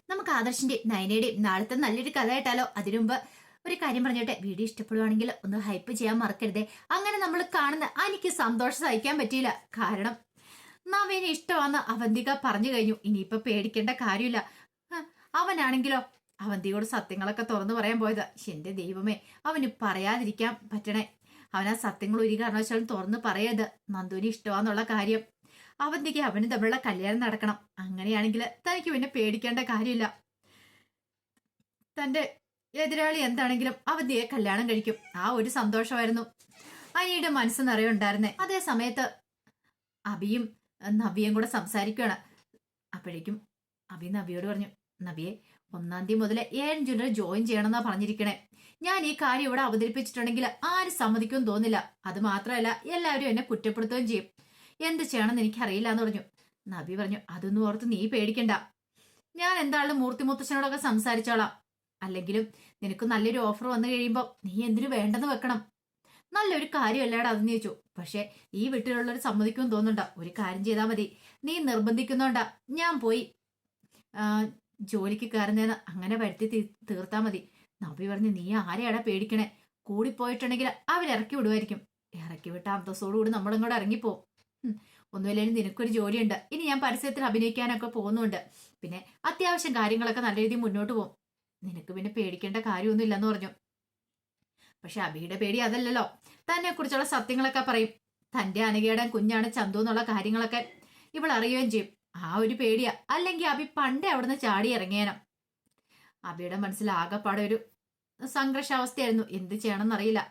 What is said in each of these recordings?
നമുക്ക് ആദർശിന്റെയും നയനയുടെയും നാളത്തെ നല്ലൊരു കഥ കേട്ടാലോ? അതിനുമുമ്പ് ഒരു കാര്യം പറഞ്ഞോട്ടെ, വീഡിയോ ഇഷ്ടപ്പെടുവാണെങ്കിൽ ഒന്ന് ഹൈപ്പ് ചെയ്യാൻ മറക്കരുതേ. അങ്ങനെ നമ്മൾ കാണുന്ന എനിക്ക് സന്തോഷം സഹിക്കാൻ പറ്റിയില്ല. കാരണം നവീന് ഇഷ്ടമാന്ന് അവന്തിക പറഞ്ഞു കഴിഞ്ഞു. ഇനിയിപ്പൊ പേടിക്കേണ്ട കാര്യമില്ല. അവനാണെങ്കിലോ അവന്തിയോട് സത്യങ്ങളൊക്കെ തുറന്നു പറയാൻ പോയതാ. എന്റെ ദൈവമേ, അവന് പറയാതിരിക്കാൻ പറ്റണേ. അവനാ സത്യങ്ങൾ ഒരു കാരണവശാലും തുറന്ന് പറയരുത്. നന്ദുവിന് ഇഷ്ടമാന്നുള്ള കാര്യം. അവന്തിക്ക് അവന് തമ്മിലുള്ള കല്യാണം നടക്കണം. അങ്ങനെയാണെങ്കിൽ തനിക്ക് പിന്നെ പേടിക്കേണ്ട കാര്യമില്ല. തന്റെ എതിരാളി എന്താണെങ്കിലും അവന്തിയെ കല്യാണം കഴിക്കും. ആ ഒരു സന്തോഷമായിരുന്നു അനിയുടെ മനസ്സ് നിറയുണ്ടായിരുന്നേ. അതേ സമയത്ത് അബിയും നവിയും കൂടെ സംസാരിക്കുകയാണ്. അപ്പോഴേക്കും അബി നവിയോട് പറഞ്ഞു, നവിയെ 1-ാം തീയതി മുതൽ 7 ജ്വല്ലറി ജോയിൻ ചെയ്യണമെന്നാ പറഞ്ഞിരിക്കണേ. ഞാൻ ഈ കാര്യം ഇവിടെ അവതരിപ്പിച്ചിട്ടുണ്ടെങ്കിൽ ആരും സമ്മതിക്കും തോന്നില്ല. അത് മാത്രമല്ല, എല്ലാവരും എന്നെ കുറ്റപ്പെടുത്തുകയും ചെയ്യും. എന്ത് ചെയ്യണമെന്ന് എനിക്കറിയില്ല എന്ന് പറഞ്ഞു. നബി പറഞ്ഞു, അതൊന്നും ഓർത്ത് നീ പേടിക്കണ്ട. ഞാൻ എന്തായാലും മൂർത്തി മുത്തശ്ശനോടൊക്കെ സംസാരിച്ചോളാം. അല്ലെങ്കിലും നിനക്ക് നല്ലൊരു ഓഫർ വന്നു കഴിയുമ്പോൾ നീ എന്തിനു വേണ്ടെന്ന് വെക്കണം. നല്ലൊരു കാര്യമല്ലേടാ അതെന്ന് ചോദിച്ചു. പക്ഷെ ഈ വീട്ടിലുള്ളവർ സമ്മതിക്കുമെന്ന് തോന്നുന്നുണ്ടോ? ഒരു കാര്യം ചെയ്താൽ മതി. നീ നിർബന്ധിക്കുന്നോണ്ടാ ഞാൻ പോയി ജോലിക്ക് കയറുന്നതെന്ന് അങ്ങനെ വരുത്തി തീർത്താ മതി. നബി പറഞ്ഞു, നീ ആരെയാടാ പേടിക്കണേ? കൂടിപ്പോയിട്ടുണ്ടെങ്കിൽ അവരിറക്കി വിടുമായിരിക്കും. ഇറക്കി വിട്ട അന്തസ്സോടുകൂടി നമ്മളിങ്ങോട്ട് ഇറങ്ങിപ്പോവും. ഒന്നുമില്ലേലും നിനക്കൊരു ജോലിയുണ്ട്. ഇനി ഞാൻ പരസ്യത്തിൽ അഭിനയിക്കാനൊക്കെ പോകുന്നുണ്ട്. പിന്നെ അത്യാവശ്യം കാര്യങ്ങളൊക്കെ നല്ല രീതിയിൽ മുന്നോട്ട് പോകും. നിനക്ക് പിന്നെ പേടിക്കേണ്ട കാര്യമൊന്നും ഇല്ലെന്ന് പറഞ്ഞു. പക്ഷെ അബിയുടെ പേടി അതല്ലല്ലോ. തന്നെ കുറിച്ചുള്ള സത്യങ്ങളൊക്കെ പറയും. തന്റെ അനഘയുടെ കുഞ്ഞാണ് ചന്തു എന്നുള്ള കാര്യങ്ങളൊക്കെ ഇവൾ അറിയുകയും ചെയ്യും. ആ ഒരു പേടിയാ. അല്ലെങ്കിൽ അബി പണ്ടേ അവിടുന്ന് ചാടി ഇറങ്ങിയേനം. അബിയുടെ മനസ്സിൽ ആകെപ്പാടെ ഒരു സംഘർഷാവസ്ഥയായിരുന്നു. എന്ത് ചെയ്യണമെന്നറിയില്ല.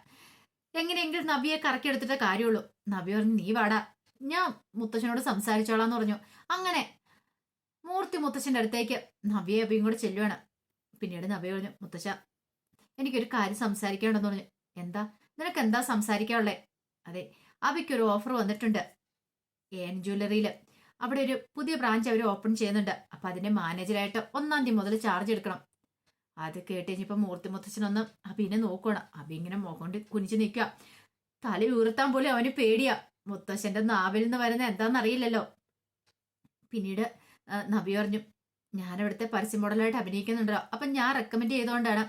എങ്ങനെയെങ്കിലും നബിയെ കറക്കിയെടുത്തിട്ടേ കാര്യമുള്ളൂ. നബി പറഞ്ഞു, നീ വാടാ, ഞാൻ മുത്തശ്ശനോട് സംസാരിച്ചോളാന്ന് പറഞ്ഞു. അങ്ങനെ മൂർത്തി മുത്തശ്ശന്റെ അടുത്തേക്ക് നബിയെ അബിയും കൂടെ ചെല്ലുവാണ്. പിന്നീട് നബി പറഞ്ഞു, മുത്തശ്ശ, എനിക്കൊരു കാര്യം സംസാരിക്കാണ്ടെന്ന് പറഞ്ഞു. എന്താ? നിനക്ക് എന്താ സംസാരിക്കാനുള്ളേ? അതെ, അബിക്കൊരു ഓഫർ വന്നിട്ടുണ്ട്. എൻ ജ്വല്ലറിയിൽ അവിടെ ഒരു പുതിയ ബ്രാഞ്ച് അവർ ഓപ്പൺ ചെയ്യുന്നുണ്ട്. അപ്പൊ അതിന്റെ മാനേജറായിട്ട് 1-ാം തീയതി മുതൽ ചാർജ് എടുക്കണം. അത് കേട്ട് കഴിഞ്ഞപ്പോ മൂർത്തി മുത്തച്ഛനൊന്നും അബിനെ നോക്കണം. അബി ഇങ്ങനെ മുഖം കുനിച്ച് നിൽക്കുക. തല ഉയർത്താൻ പോലും അവന് പേടിയാ. മുത്തശ്ശന്റെ നാവിൽ നിന്ന് വരുന്ന എന്താണെന്നറിയില്ലല്ലോ. പിന്നീട് നബി പറഞ്ഞു, ഞാനിവിടുത്തെ പരസ്യ മോഡലായിട്ട് അഭിനയിക്കുന്നുണ്ടല്ലോ. അപ്പൊ ഞാൻ റെക്കമെൻഡ് ചെയ്തുകൊണ്ടാണ്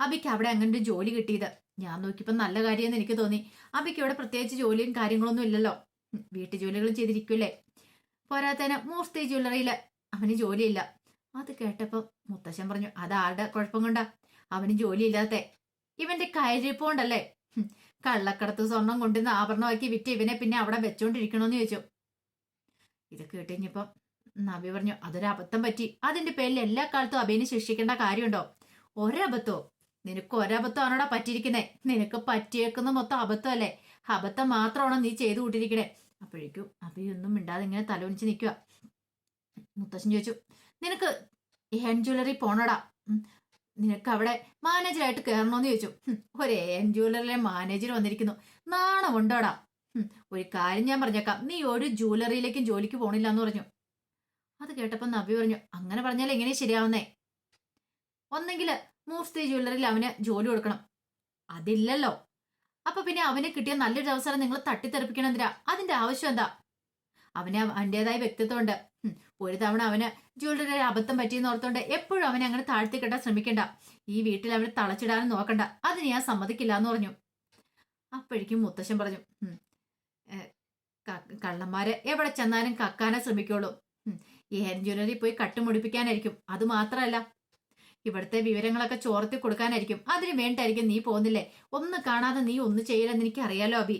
അബിക്ക് അവിടെ അങ്ങനെ ഒരു ജോലി കിട്ടിയത്. ഞാൻ നോക്കിയപ്പോൾ നല്ല കാര്യമെന്ന് എനിക്ക് തോന്നി. അബിക്ക് ഇവിടെ പ്രത്യേകിച്ച് ജോലിയും കാര്യങ്ങളൊന്നും ഇല്ലല്ലോ. വീട്ടു ജോലികളും ചെയ്തിരിക്കൂലേ. പോരാത്തതിന് മൂർത്തി ജ്വല്ലറിയില് അവന് ജോലിയില്ല. അത് കേട്ടപ്പോ മുത്തശ്ശൻ പറഞ്ഞു, അത് ആരുടെ കുഴപ്പം കൊണ്ടാ അവന് ജോലിയില്ലാത്തെ? ഇവന്റെ കയ്യിരിപ്പോണ്ടല്ലേ. കള്ളക്കടത്ത് സ്വർണം കൊണ്ടുവന്ന് ആഭരണമാക്കി വിറ്റ് ഇവനെ പിന്നെ അവിടെ വെച്ചോണ്ടിരിക്കണോന്ന് ചോദിച്ചു. ഇത് കേട്ടുകഴിഞ്ഞപ്പം നബി പറഞ്ഞു, അതൊരു അബദ്ധം പറ്റി. അതിന്റെ പേരിൽ എല്ലാ കാലത്തും അബിനെ ശിക്ഷിക്കേണ്ട കാര്യമുണ്ടോ? ഒരബദ്ധോ? നിനക്ക് ഒരബദ്ധമാണോടാ പറ്റിയിരിക്കുന്നേ? നിനക്ക് പറ്റിയേക്കുന്ന മൊത്തം അബദ്ധമല്ലേ? അബദ്ധം മാത്രമാണോ നീ ചെയ്തു കൂട്ടിയിരിക്കണേ? അപ്പോഴേക്കും അബിയൊന്നും മിണ്ടാതെ ഇങ്ങനെ തലവനിച്ച് നിൽക്കുക. മുത്തശ്ശൻ ചോദിച്ചു, നിനക്ക് എൻ ജ്വല്ലറി പോണടാ? നിനക്ക് അവിടെ മാനേജറായിട്ട് കയറണോന്ന് ചോദിച്ചു. ഒരു എൻ ജ്വല്ലറിയിലെ മാനേജർ വന്നിരിക്കുന്നു, നാണമുണ്ടോടാ? ഒരു കാര്യം ഞാൻ പറഞ്ഞേക്കാം, നീ ഒരു ജ്വല്ലറിയിലേക്കും ജോലിക്ക് പോണില്ല എന്ന് പറഞ്ഞു. അത് കേട്ടപ്പോ നബി പറഞ്ഞു, അങ്ങനെ പറഞ്ഞാൽ എങ്ങനെ ശരിയാവുന്നേ? ഒന്നെങ്കിൽ മൂർത്തി ജ്വല്ലറിയിൽ അവന് ജോലി കൊടുക്കണം. അതില്ലല്ലോ. അപ്പൊ പിന്നെ അവന് കിട്ടിയ നല്ലൊരു അവസരം നിങ്ങൾ തട്ടിത്തെറിപ്പിക്കണം. എന്തിനാ? അതിന്റെ ആവശ്യം എന്താ? അവന് അവന്റേതായ വ്യക്തിത്വം ഉണ്ട്. ഒരു തവണ അവന് ജ്വല്ലറി അബദ്ധം പറ്റിയെന്ന് ഓർത്തോണ്ട് എപ്പോഴും അവനെ അങ്ങനെ താഴ്ത്തിക്കെട്ടാൻ ശ്രമിക്കണ്ട. ഈ വീട്ടിൽ അവനെ തളച്ചിടാനും നോക്കണ്ട. അതിന് ഞാൻ സമ്മതിക്കില്ല എന്ന് പറഞ്ഞു. അപ്പോഴേക്കും മുത്തശ്ശൻ പറഞ്ഞു, കള്ളന്മാരെ എവിടെ ചെന്നാലും കക്കാനേ ശ്രമിക്കുള്ളൂ. ഏൻ ജ്വല്ലറി പോയി കട്ടുമുടിപ്പിക്കാനായിരിക്കും. അത് മാത്രമല്ല, ഇവിടുത്തെ വിവരങ്ങളൊക്കെ ചോർത്തി കൊടുക്കാനായിരിക്കും. അതിന് വേണ്ടായിരിക്കും നീ പോകുന്നില്ലേ. ഒന്ന് കാണാതെ നീ ഒന്ന് ചെയ്യില്ലെന്ന് എനിക്ക് അറിയാലോ അബി.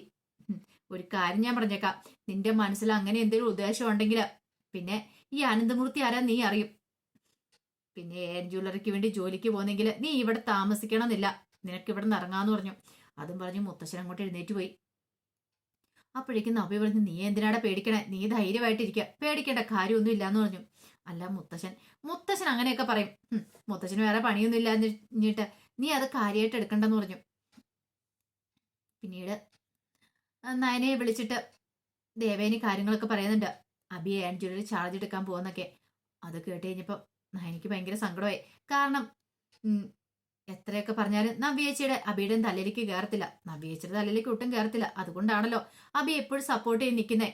ഒരു കാര്യം ഞാൻ പറഞ്ഞേക്കാം, നിന്റെ മനസ്സിൽ അങ്ങനെ എന്തെങ്കിലും ഉദ്ദേശം ഉണ്ടെങ്കിൽ പിന്നെ ഈ അനന്തമൂർത്തി ആരാ നീ അറിയും. പിന്നെ ഏൻ ജ്വല്ലറിക്ക് വേണ്ടി ജോലിക്ക് പോകുന്നെങ്കിൽ നീ ഇവിടെ താമസിക്കണമെന്നില്ല. നിനക്ക് ഇവിടെ നിന്ന് ഇറങ്ങാന്ന് പറഞ്ഞു. അതും പറഞ്ഞ് മുത്തശ്ശൻ അങ്ങോട്ട് എഴുന്നേറ്റ് പോയി. അപ്പോഴേക്കും നബി പറഞ്ഞു, നീ എന്തിനാടാ പേടിക്കണേ? നീ ധൈര്യമായിട്ടിരിക്കുക, പേടിക്കേണ്ട കാര്യമൊന്നും ഇല്ലാന്ന് പറഞ്ഞു. അല്ല മുത്തശ്ശൻ അങ്ങനെയൊക്കെ പറയും. മുത്തശ്ശന് വേറെ പണിയൊന്നും ഇല്ലാഞ്ഞിട്ട് നീ അത് കാര്യമായിട്ട് എടുക്കണ്ടെന്ന് പറഞ്ഞു. പിന്നീട് നയനയെ വിളിച്ചിട്ട് ദേവേനി കാര്യങ്ങളൊക്കെ പറയുന്നുണ്ട്. അബി ഏൻ ജ്വല്ലറി ചാർജ് എടുക്കാൻ പോകുന്നൊക്കെ. അത് കേട്ട് കഴിഞ്ഞപ്പോ നയനിക്ക് ഭയങ്കര സങ്കടമായി. കാരണം എത്രയൊക്കെ പറഞ്ഞാലും നബിയേച്ചിയുടെ അബിയുടെ തലയിലേക്ക് കയറത്തില്ല. നബിയേച്ചിയുടെ തലയിലേക്ക് ഒട്ടും കയറത്തില്ല. അതുകൊണ്ടാണല്ലോ അബി എപ്പോഴും സപ്പോർട്ട് ചെയ്ത് നിൽക്കുന്നേ.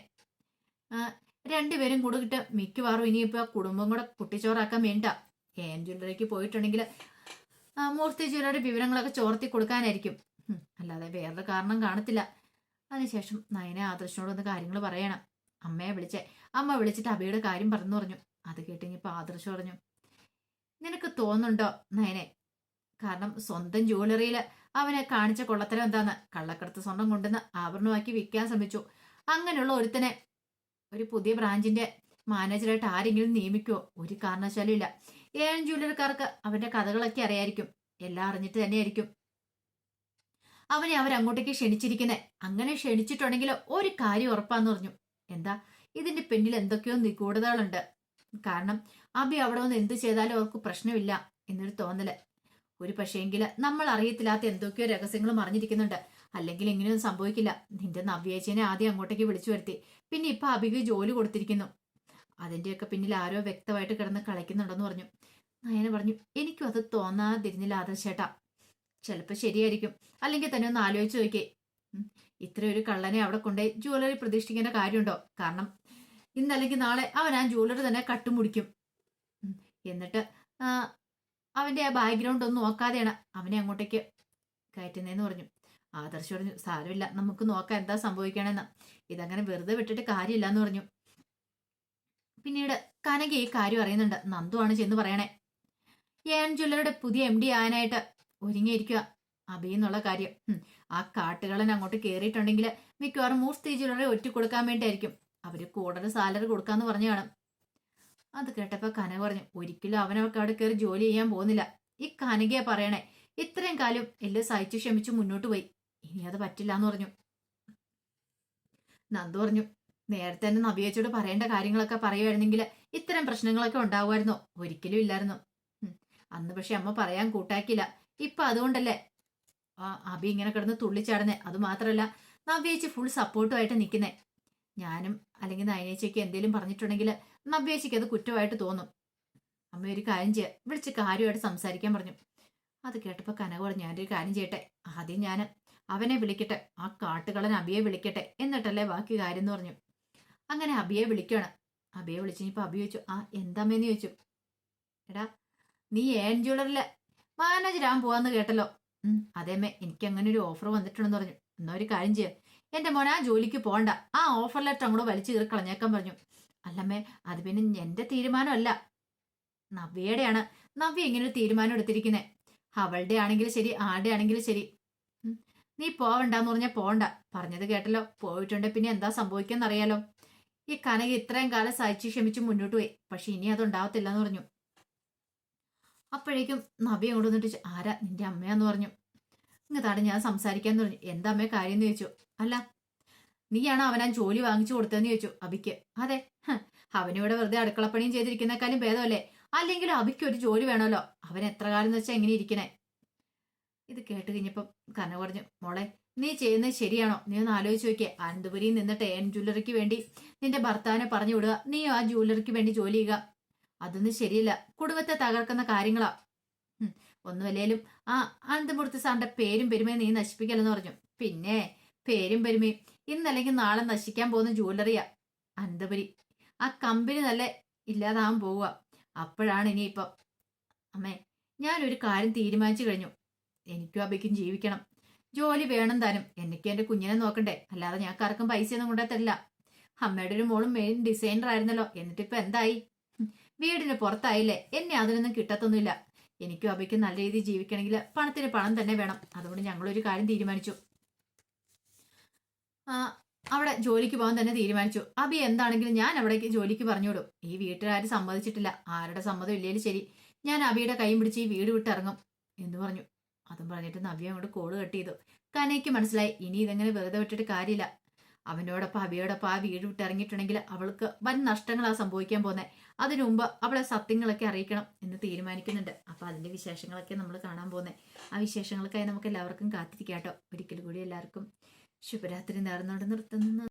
രണ്ടുപേരും കൂടെ കിട്ട് മിക്കവാറും ഇനിയിപ്പോ കുടുംബം കൂടെ കുട്ടിച്ചോറാക്കാൻ വേണ്ട AN ജ്വല്ലറിക്ക് പോയിട്ടുണ്ടെങ്കിൽ മൂർത്തി ജ്വല്ലറിയുടെ വിവരങ്ങളൊക്കെ ചോർത്തി കൊടുക്കാനായിരിക്കും. അല്ലാതെ വേറൊരു കാരണം കാണത്തില്ല. അതിനുശേഷം നയനെ ആദർശനോടൊന്ന് കാര്യങ്ങൾ പറയണം. അമ്മയെ വിളിച്ചേ. അമ്മ വിളിച്ചിട്ട് അബിയുടെ കാര്യം പറഞ്ഞു. അത് കേട്ടിങ്ങിപ്പോൾ ആദർശ് പറഞ്ഞു, നിനക്ക് തോന്നുന്നുണ്ടോ നയനെ, കാരണം സ്വന്തം ജ്വല്ലറിയിൽ അവനെ കാണിച്ച കൊള്ളത്തരം എന്താന്ന്, കള്ളക്കടത്ത് സ്വർണം കൊണ്ടുവന്ന് ആഭരണമാക്കി വിൽക്കാൻ ശ്രമിച്ചു. അങ്ങനെയുള്ള ഒരുത്തനെ ഒരു പുതിയ ബ്രാഞ്ചിന്റെ മാനേജറായിട്ട് ആരെങ്കിലും നിയമിക്കുമോ? ഒരു കാരണവശാലും ഇല്ല. AN ജ്വല്ലറിക്കാർക്ക് അവന്റെ കഥകളൊക്കെ അറിയായിരിക്കും. എല്ലാം അറിഞ്ഞിട്ട് തന്നെയായിരിക്കും അവനെ അവരങ്ങോട്ടേക്ക് ക്ഷണിച്ചിരിക്കുന്നത്. അങ്ങനെ ക്ഷണിച്ചിട്ടുണ്ടെങ്കിൽ ഒരു കാര്യം ഉറപ്പാന്ന് പറഞ്ഞു. എന്താ? ഇതിന്റെ പിന്നിൽ എന്തൊക്കെയോ നിഗൂഢതകളുണ്ട്. കാരണം അബി അവിടെ വന്ന് എന്ത് ചെയ്താലും അവർക്ക് പ്രശ്നമില്ല എന്നൊരു തോന്നല്. ഒരു പക്ഷേങ്കിൽ നമ്മൾ അറിയത്തില്ലാത്ത എന്തൊക്കെയോ രഹസ്യങ്ങൾ മറിഞ്ഞിരിക്കുന്നുണ്ട്. അല്ലെങ്കിൽ ഇങ്ങനെയൊന്നും സംഭവിക്കില്ല. നിന്റെ നവ്യേച്ചനെ ആദ്യം അങ്ങോട്ടേക്ക് വിളിച്ചു വരുത്തി, പിന്നെ ഇപ്പൊ അബിക്ക് ജോലി കൊടുത്തിരിക്കുന്നു. അതിന്റെയൊക്കെ പിന്നിൽ ആരോ വ്യക്തമായിട്ട് കിടന്ന് കളിക്കുന്നുണ്ടെന്ന് പറഞ്ഞു. നയന പറഞ്ഞു, എനിക്കും അത് തോന്നാതിരുന്നില്ല ആദർശേട്ടാ. ചിലപ്പോൾ ശരിയായിരിക്കും. അല്ലെങ്കിൽ തന്നെ ഒന്ന് ആലോചിച്ച് നോക്കിയേ. ഇത്ര ഒരു കള്ളനെ അവിടെ കൊണ്ടുപോയി ജ്വല്ലറി പ്രതീക്ഷിക്കേണ്ട കാര്യമുണ്ടോ? കാരണം ഇന്നല്ലെങ്കിൽ നാളെ അവൻ ആ ജ്വല്ലറി തന്നെ കട്ടുമുടിക്കും. എന്നിട്ട് അവന്റെ ആ ബാക്ക്ഗ്രൗണ്ട് ഒന്നും നോക്കാതെയാണ് അവനെ അങ്ങോട്ടേക്ക് കയറ്റുന്നതെന്ന് പറഞ്ഞു. ആദർശ് പറഞ്ഞു, സാരമില്ല, നമുക്ക് നോക്കാം എന്താ സംഭവിക്കണമെന്ന്. ഇതങ്ങനെ വെറുതെ വിട്ടിട്ട് കാര്യമില്ല എന്ന് പറഞ്ഞു. പിന്നീട് കനക ഈ കാര്യം അറിയുന്നുണ്ട്. നന്ദുവാണ് ചെന്ന് പറയണേ. AN ജ്വല്ലറിയുടെ പുതിയ MD ആകാനായിട്ട് ഒരുങ്ങിയിരിക്കുക അബി എന്നുള്ള കാര്യം. ആ കാട്ടുകളൻ അങ്ങോട്ട് കയറിയിട്ടുണ്ടെങ്കിൽ മിക്കവാറും മൂർത്തി ജ്വല്ലറി ഒറ്റ കൊടുക്കാൻ വേണ്ടിയായിരിക്കും. അവര് കൂടുതൽ സാലറി കൊടുക്കാന്ന് പറഞ്ഞു കാണും. അത് കേട്ടപ്പോ കനക പറഞ്ഞു, ഒരിക്കലും അവനവർക്ക് അവിടെ കയറി ജോലി ചെയ്യാൻ പോകുന്നില്ല. ഈ കനകയെ പറയണേ, ഇത്രയും കാലം എല്ലാം സഹിച്ചു ക്ഷമിച്ചു മുന്നോട്ട് പോയി, ഇനി അത് പറ്റില്ല എന്ന് പറഞ്ഞു. നന്ദു പറഞ്ഞു, നേരത്തെ തന്നെ നബിയേച്ചോട് പറയേണ്ട കാര്യങ്ങളൊക്കെ പറയുമായിരുന്നെങ്കിൽ ഇത്തരം പ്രശ്നങ്ങളൊക്കെ ഉണ്ടാവുമായിരുന്നോ? ഒരിക്കലും ഇല്ലായിരുന്നു. അന്ന് പക്ഷെ അമ്മ പറയാൻ കൂട്ടാക്കില്ല. ഇപ്പൊ അതുകൊണ്ടല്ലേ അബി ഇങ്ങനെ കിടന്ന് തുള്ളിച്ചാടുന്നേ. അത് മാത്രമല്ല നവ്യേച്ചി ഫുൾ സപ്പോർട്ടുമായിട്ട് നിൽക്കുന്നേ. ഞാനും അല്ലെങ്കിൽ നയനേച്ചിക്ക് എന്തെങ്കിലും പറഞ്ഞിട്ടുണ്ടെങ്കിൽ നവ്യേച്ചിക്ക് അത് കുറ്റമായിട്ട് തോന്നും. അമ്മ ഒരു കാര്യം ചെയ്യുക, വിളിച്ച് കാര്യമായിട്ട് സംസാരിക്കാൻ പറഞ്ഞു. അത് കേട്ടപ്പോൾ കനക പറഞ്ഞു, ഞാനൊരു കാര്യം ചെയ്യട്ടെ, ആദ്യം ഞാൻ അവനെ വിളിക്കട്ടെ, ആ കാട്ടുകളൻ അബിയെ വിളിക്കട്ടെ, എന്നിട്ടല്ലേ ബാക്കി കാര്യം എന്ന് പറഞ്ഞു. അങ്ങനെ അബിയെ വിളിക്കുകയാണ്. അബിയെ വിളിച്ചിപ്പോൾ അബി ചോദിച്ചു, എന്താമ്മേന്ന് ചോദിച്ചു. എടാ, നീ AN ജ്വല്ലറിലെ മാനേജരാൻ പോവാന്ന് കേട്ടല്ലോ. അതേമ്മേ, എനിക്ക് അങ്ങനെ ഒരു ഓഫർ വന്നിട്ടുണ്ടെന്ന് പറഞ്ഞു. എന്നാ ഒരു കാര്യം ചെയ്യുക, എന്റെ മോൻ ആ ജോലിക്ക് പോകണ്ട, ആ ഓഫർ ലെറ്റർ അങ്ങോട്ട് വലിച്ചു കീറി കളഞ്ഞേക്കാൻ പറഞ്ഞു. അല്ലമ്മേ, അത് പിന്നെ എന്റെ തീരുമാനമല്ല, നവ്യയുടെയാണ്. നവ്യ ഇങ്ങനെ ഒരു തീരുമാനം എടുത്തിരിക്കുന്നേ. അവളുടെ ആണെങ്കിലും ശരി, ആരുടെ ആണെങ്കിലും ശരി. നീ പോവണ്ടെന്ന് പറഞ്ഞാൽ പോവണ്ട. പറഞ്ഞത് കേട്ടല്ലോ. പോയിട്ടുണ്ട് പിന്നെ എന്താ സംഭവിക്കാന്നറിയാലോ. ഈ കനക ഇത്രയും കാലം സഹിച്ചു ക്ഷമിച്ച് മുന്നോട്ട് പോയി, പക്ഷെ ഇനി അതുണ്ടാവത്തില്ല എന്ന് പറഞ്ഞു. അപ്പോഴേക്കും നവ്യ അങ്ങോട്ട് വന്നിട്ട്, ആരാ? നിന്റെ അമ്മയാന്ന് പറഞ്ഞു. ഇങ്ങതാണ് ഞാൻ സംസാരിക്കാന്ന് പറഞ്ഞു. എന്താ അമ്മയെ കാര്യം എന്ന് ചോദിച്ചു. അല്ല, നീയാണോ അവനാ ജോലി വാങ്ങിച്ചു കൊടുത്തതെന്ന് ചോദിച്ചു അബിക്ക്. അതെ. അവനിവിടെ വെറുതെ അടുക്കളപ്പണിയും ചെയ്തിരിക്കുന്നേക്കാളും ഭേദമല്ലേ? അല്ലെങ്കിലും അബിക്ക് ഒരു ജോലി വേണമല്ലോ. അവൻ എത്ര കാലം എന്ന് വെച്ചാൽ എങ്ങനെ ഇരിക്കണേ. ഇത് കേട്ട് കഴിഞ്ഞപ്പം കന പറഞ്ഞു, മോളെ നീ ചെയ്യുന്നത് ശരിയാണോ? നീ ഒന്ന് ആലോചിച്ച് നോക്കിയേ. അനന്തപുരിയിൽ നിന്നിട്ട് AN ജ്വല്ലറിക്ക് വേണ്ടി നിന്റെ ഭർത്താവിനെ പറഞ്ഞു വിടുക, നീ ആ ജ്വല്ലറിക്ക് വേണ്ടി ജോലി ചെയ്യുക, അതൊന്നും ശരിയല്ല. കുടുംബത്തെ തകർക്കുന്ന കാര്യങ്ങളാ. ഒന്നുമല്ലേലും ആ അനന്തപുരത്ത് സാറിന്റെ പേരും പെരുമയും നീ നശിപ്പിക്കലെന്ന് പറഞ്ഞു. പിന്നെ പേരും പെരുമയും ഇന്നല്ലെങ്കിൽ നാളെ നശിക്കാൻ പോകുന്ന ജ്വല്ലറിയാ അനന്തപുരി. ആ കമ്പനി നല്ല ഇല്ലാതാവാൻ പോവുക. അപ്പോഴാണ് ഇനിയിപ്പം അമ്മേ, ഞാനൊരു കാര്യം തീരുമാനിച്ചു കഴിഞ്ഞു. എനിക്കും അബയ്ക്കും ജീവിക്കണം, ജോലി വേണം താനും. എനിക്ക് എന്റെ കുഞ്ഞിനെ നോക്കണ്ടേ, അല്ലാതെ ഞാൻ ആർക്കും പൈസയൊന്നും കൊണ്ടേ തരില്ല. അമ്മയുടെ ഒരു മോളും മെയിൻ ഡിസൈനർ ആയിരുന്നല്ലോ, എന്നിട്ടിപ്പോ എന്തായി? വീടിന് പുറത്തായില്ലേ? എന്നെ അതിനൊന്നും കിട്ടത്തൊന്നുമില്ല. എനിക്കും അബയ്ക്കും നല്ല രീതിയിൽ ജീവിക്കണമെങ്കിൽ പണത്തിന് പണം തന്നെ വേണം. അതുകൊണ്ട് ഞങ്ങളൊരു കാര്യം തീരുമാനിച്ചു, അവിടെ ജോലിക്ക് പോകാൻ തന്നെ തീരുമാനിച്ചു. അബി എന്താണെങ്കിലും ഞാൻ അവിടേക്ക് ജോലിക്ക് പറഞ്ഞുവിടും. ഈ വീട്ടുകാർ സമ്മതിച്ചിട്ടില്ല. ആരുടെ സമ്മതം ഇല്ലേലും ശരി, ഞാൻ അബിയുടെ കൈയും പിടിച്ച് ഈ വീട് വിട്ടിറങ്ങും എന്ന് പറഞ്ഞു. അതും പറഞ്ഞിട്ട് നവ്യ അങ്ങോട്ട് കോള് കട്ട് ചെയ്തു. കനയ്ക്ക് മനസ്സിലായി, ഇനി ഇതെങ്ങനെ വെറുതെ വിട്ടിട്ട് കാര്യമില്ല. അവനോടൊപ്പം അബിയോടൊപ്പം ആ വീട് വിട്ടിറങ്ങിയിട്ടുണ്ടെങ്കിൽ അവൾക്ക് വൻ നഷ്ടങ്ങളാണ് സംഭവിക്കാൻ പോകുന്നത്. അതിനു മുമ്പ് അവളെ സത്യങ്ങളൊക്കെ അറിയിക്കണം എന്ന് തീരുമാനിക്കുന്നുണ്ട്. അപ്പൊ അതിന്റെ വിശേഷങ്ങളൊക്കെ നമ്മൾ കാണാൻ പോകുന്നത്. ആ വിശേഷങ്ങൾക്കായി നമുക്ക് എല്ലാവർക്കും കാത്തിരിക്കാട്ടോ. ഒരിക്കൽ കൂടി എല്ലാവർക്കും ശുഭരാത്രി നേർന്നുകൊണ്ട് നിർത്തുന്നു.